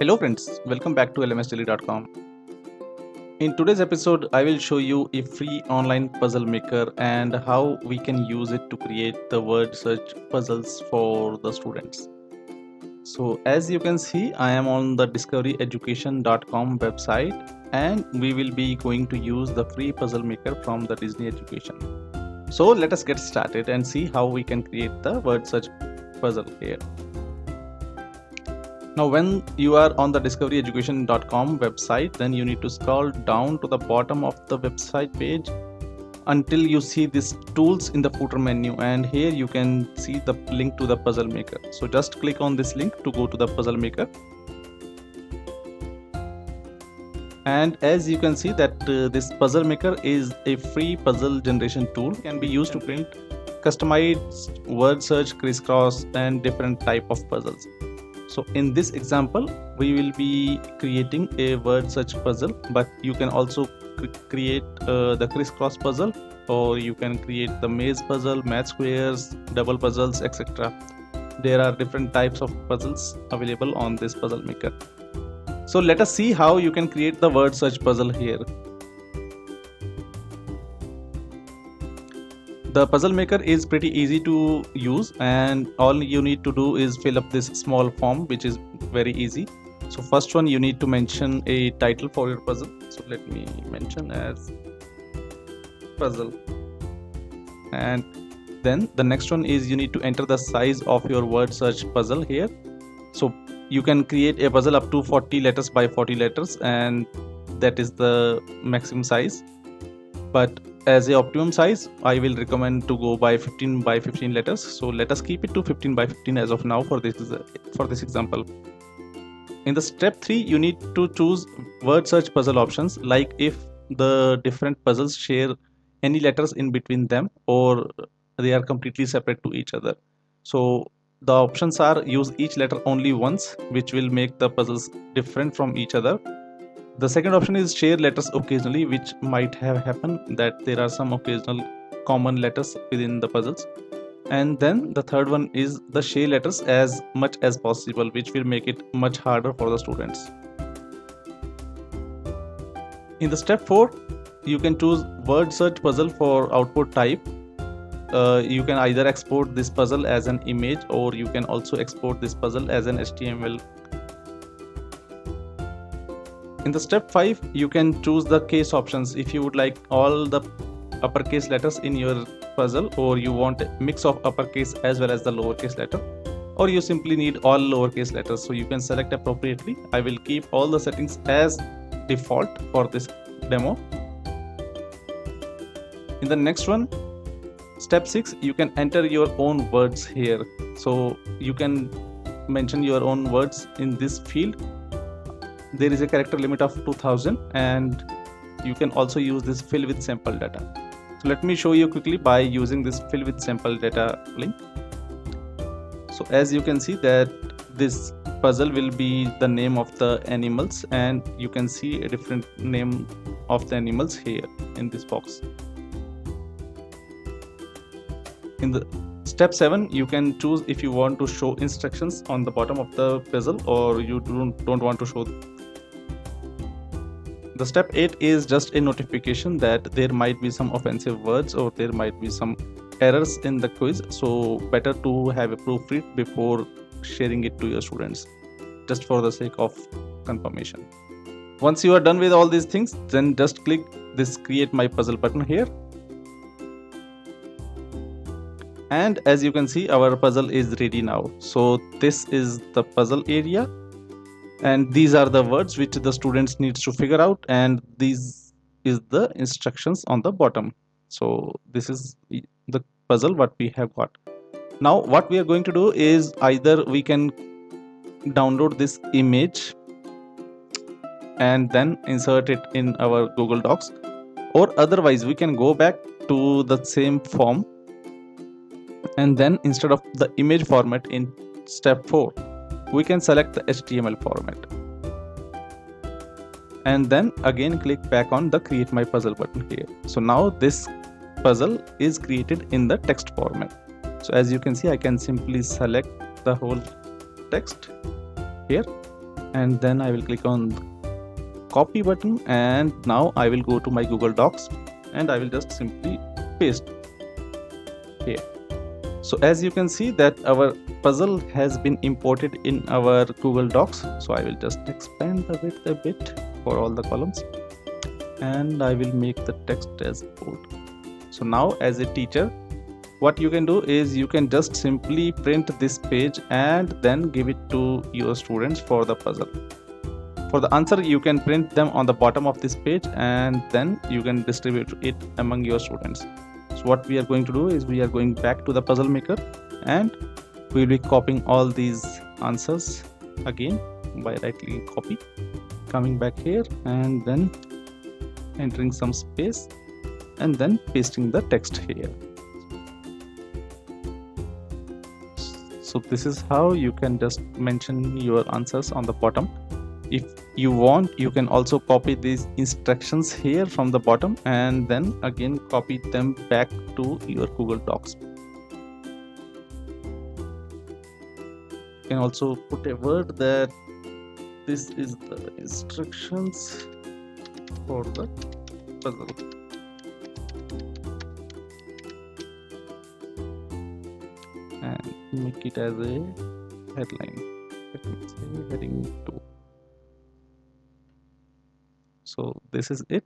Hello friends, welcome back to lmsdaily.com. In today's episode, I will show you a free online puzzle maker and how we can use it to create the word search puzzles for the students. So as you can see, I am on the discoveryeducation.com website and we will be going to use the free puzzle maker from the Disney Education. So let us get started and see how we can create the word search puzzle here. Now when you are on the discoveryeducation.com website, then you need to scroll down to the bottom of the website page until you see this tools in the footer menu, and here you can see the link to the puzzle maker. So just click on this link to go to the puzzle maker. And as you can see that this puzzle maker is a free puzzle generation tool, can be used to print customized word search, criss-cross and different type of puzzles. So in this example, we will be creating a word search puzzle, but you can also create the criss-cross puzzle, or you can create the maze puzzle, match squares, double puzzles, etc. There are different types of puzzles available on this puzzle maker. So let us see how you can create the word search puzzle here. The puzzle maker is pretty easy to use, and all you need to do is fill up this small form, which is very easy. So first one, you need to mention a title for your puzzle. So let me mention as puzzle. And then the next one is you need to enter the size of your word search puzzle here. So you can create a puzzle up to 40 letters by 40 letters, and that is the maximum size. But as a optimum size, I will recommend to go by 15 by 15 letters. So let us keep it to 15 by 15 as of now for this example. In the step 3, you need to choose word search puzzle options, like if the different puzzles share any letters in between them or they are completely separate to each other. So the options are use each letter only once, which will make the puzzles different from each other. The second option is share letters occasionally, which might have happened that there are some occasional common letters within the puzzles. And then the third one is the share letters as much as possible, which will make it much harder for the students. In the step 4, you can choose word search puzzle for output type. You can either export this puzzle as an image, or you can also export this puzzle as an HTML. In the step 5, you can choose the case options if you would like all the uppercase letters in your puzzle, or you want a mix of uppercase as well as the lowercase letter, or you simply need all lowercase letters. So you can select appropriately. I will keep all the settings as default for this demo. In the next one, step 6, you can enter your own words here. So you can mention your own words in this field. There is a character limit of 2000, and you can also use this fill with sample data. So let me show you quickly by using this fill with sample data link. So as you can see that this puzzle will be the name of the animals, and you can see a different name of the animals here in this box. In the step 7, you can choose if you want to show instructions on the bottom of the puzzle, or you don't want to show. The step 8 is just a notification that there might be some offensive words or there might be some errors in the quiz. So better to have a proofread before sharing it to your students, just for the sake of confirmation. Once you are done with all these things, then just click this create my puzzle button here. And as you can see, our puzzle is ready now. So this is the puzzle area, and these are the words which the students needs to figure out, and this is the instructions on the bottom. So this is the puzzle what we have got. Now what we are going to do is either we can download this image and then insert it in our Google Docs, or otherwise we can go back to the same form, and then instead of the image format in step 4, we can select the HTML format, and then again click back on the create my puzzle button here. So now this puzzle is created in the text format. So as you can see, I can simply select the whole text here and then I will click on copy button, and now I will go to my Google Docs and I will just simply paste here. So as you can see that our puzzle has been imported in our Google Docs. So I will just expand the width a bit for all the columns, and I will make the text as bold. So now as a teacher, what you can do is you can just simply print this page and then give it to your students for the puzzle. For the answer, you can print them on the bottom of this page and then you can distribute it among your students. So what we are going to do is we are going back to the Puzzlemaker and we will be copying all these answers again by right clicking copy, coming back here and then entering some space and then pasting the text here. So this is how you can just mention your answers on the bottom. If you want, you can also copy these instructions here from the bottom and then again copy them back to your Google Docs. You can also put a word that this is the instructions for the puzzle. And make it as a headline. Let me say heading 2. So this is it.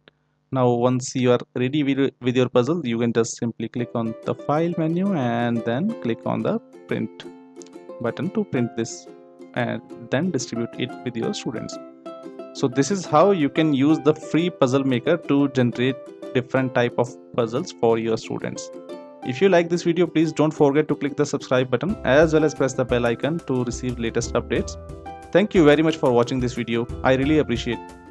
Now once you are ready with your puzzle, you can just simply click on the file menu and then click on the print button to print this and then distribute it with your students. So this is how you can use the free Puzzlemaker to generate different type of puzzles for your students. If you like this video, please don't forget to click the subscribe button as well as press the bell icon to receive latest updates. Thank you very much for watching this video. I really appreciate it.